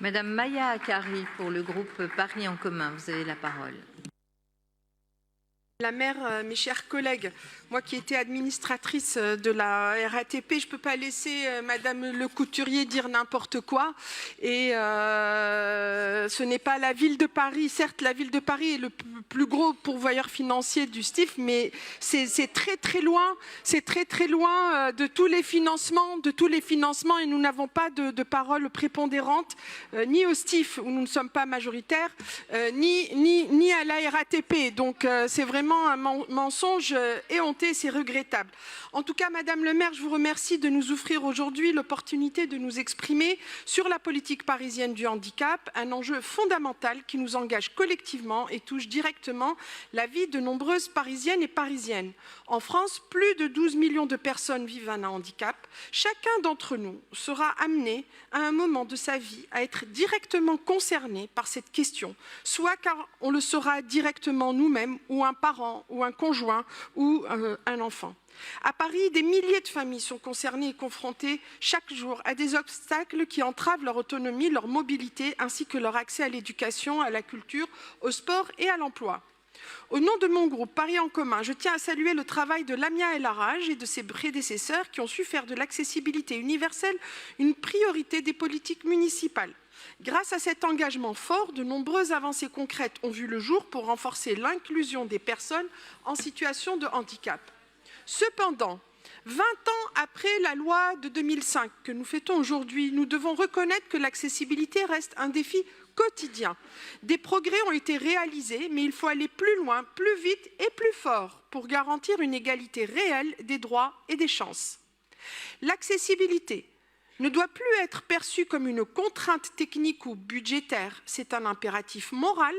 Madame Maya Akari pour le groupe Paris en commun, vous avez la parole. La maire, mes chers collègues, moi qui étais administratrice de la RATP, je ne peux pas laisser Madame Le Couturier dire n'importe quoi. Et ce n'est pas la ville de Paris. Certes, la ville de Paris est le plus gros pourvoyeur financier du STIF, mais c'est très très loin. C'est très très loin de tous les financements, et nous n'avons pas de parole prépondérante ni au STIF où nous ne sommes pas majoritaires, ni à la RATP. Donc c'est vraiment un mensonge éhonté, c'est regrettable. En tout cas, Madame le maire, je vous remercie de nous offrir aujourd'hui l'opportunité de nous exprimer sur la politique parisienne du handicap, un enjeu fondamental qui nous engage collectivement et touche directement la vie de nombreuses Parisiennes et Parisiennes. En France, plus de 12 millions de personnes vivent un handicap. Chacun d'entre nous sera amené à un moment de sa vie à être directement concerné par cette question, soit car on le sera directement nous-mêmes ou un parent ou un conjoint ou un enfant. À Paris, des milliers de familles sont concernées et confrontées chaque jour à des obstacles qui entravent leur autonomie, leur mobilité, ainsi que leur accès à l'éducation, à la culture, au sport et à l'emploi. Au nom de mon groupe Paris en commun, je tiens à saluer le travail de Lamia El Harraj et de ses prédécesseurs qui ont su faire de l'accessibilité universelle une priorité des politiques municipales. Grâce à cet engagement fort, de nombreuses avancées concrètes ont vu le jour pour renforcer l'inclusion des personnes en situation de handicap. Cependant, 20 ans après la loi de 2005 que nous fêtons aujourd'hui, nous devons reconnaître que l'accessibilité reste un défi quotidien. Des progrès ont été réalisés, mais il faut aller plus loin, plus vite et plus fort pour garantir une égalité réelle des droits et des chances. L'accessibilité ne doit plus être perçue comme une contrainte technique ou budgétaire. C'est un impératif moral,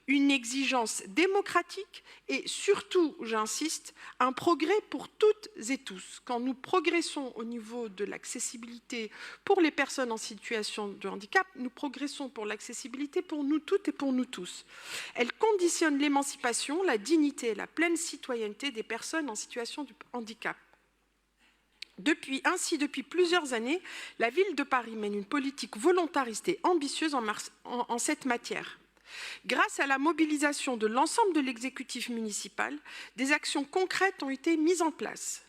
une exigence démocratique et surtout, j'insiste, un progrès pour toutes et tous. Quand nous progressons au niveau de l'accessibilité pour les personnes en situation de handicap, nous progressons pour l'accessibilité pour nous toutes et pour nous tous. Elle conditionne l'émancipation, la dignité et la pleine citoyenneté des personnes en situation de handicap. Ainsi, depuis plusieurs années, la ville de Paris mène une politique volontariste et ambitieuse en cette matière. Grâce à la mobilisation de l'ensemble de l'exécutif municipal, des actions concrètes ont été mises en place.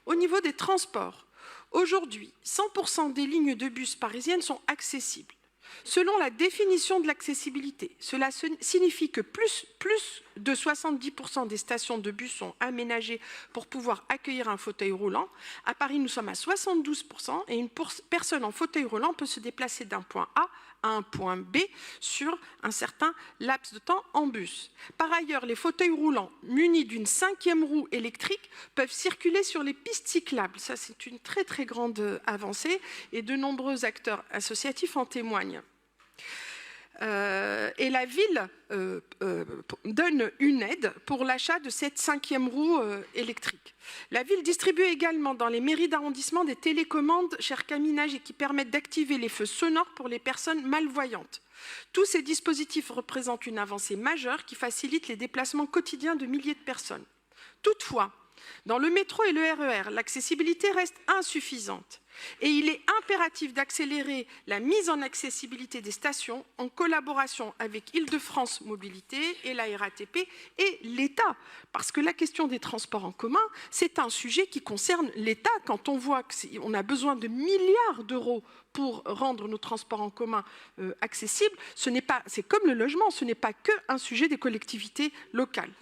Au niveau des transports, aujourd'hui, 100% des lignes de bus parisiennes sont accessibles. Selon la définition de l'accessibilité, cela signifie que plus de 70% des stations de bus sont aménagées pour pouvoir accueillir un fauteuil roulant. À Paris, nous sommes à 72% et une personne en fauteuil roulant peut se déplacer d'un point A à un point B sur un certain laps de temps en bus. Par ailleurs, les fauteuils roulants munis d'une 5e roue électrique peuvent circuler sur les pistes cyclables. Ça, c'est une très très grande avancée et de nombreux acteurs associatifs en témoignent. Et la ville donne une aide pour l'achat de cette 5e roue électrique. La ville distribue également dans les mairies d'arrondissement des télécommandes, cher Camille Nagy, qui permettent d'activer les feux sonores pour les personnes malvoyantes. Tous ces dispositifs représentent une avancée majeure qui facilite les déplacements quotidiens de milliers de personnes. Toutefois, dans le métro et le RER, l'accessibilité reste insuffisante. Et il est impératif d'accélérer la mise en accessibilité des stations en collaboration avec Île-de-France Mobilité et la RATP et l'État. Parce que la question des transports en commun, c'est un sujet qui concerne l'État. Quand on voit qu'on a besoin de milliards d'euros pour rendre nos transports en commun accessibles, c'est comme le logement, ce n'est pas qu'un sujet des collectivités locales.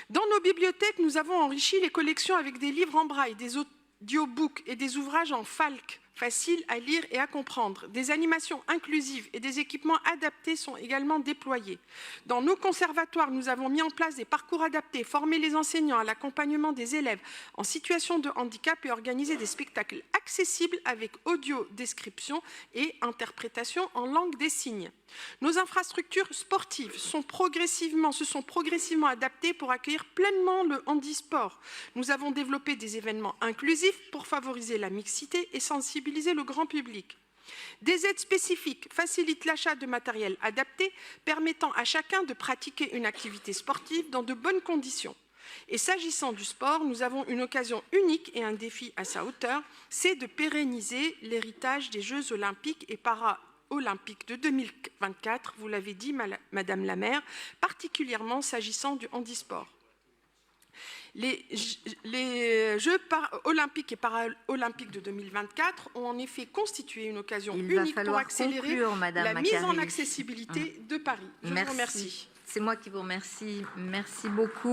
Dans nos bibliothèques, nous avons enrichi les collections avec des livres en braille, des audiobooks et des ouvrages en FALC, faciles à lire et à comprendre. Des animations inclusives et des équipements adaptés sont également déployés. Dans nos conservatoires, nous avons mis en place des parcours adaptés, formé les enseignants à l'accompagnement des élèves en situation de handicap et organisé des spectacles accessibles avec audio-description et interprétation en langue des signes. Nos infrastructures sportives se sont progressivement adaptées pour accueillir pleinement le handisport. Nous avons développé des événements inclusifs pour favoriser la mixité et sensibiliser le grand public. Des aides spécifiques facilitent l'achat de matériel adapté, permettant à chacun de pratiquer une activité sportive dans de bonnes conditions. Et s'agissant du sport, nous avons une occasion unique et un défi à sa hauteur, c'est de pérenniser l'héritage des Jeux olympiques et olympiques de 2024, vous l'avez dit, Madame la maire, particulièrement s'agissant du handisport. Les Jeux olympiques et paralympiques de 2024 ont en effet constitué une occasion unique pour accélérer la mise en accessibilité de Paris. Je vous remercie. C'est moi qui vous remercie. Merci beaucoup.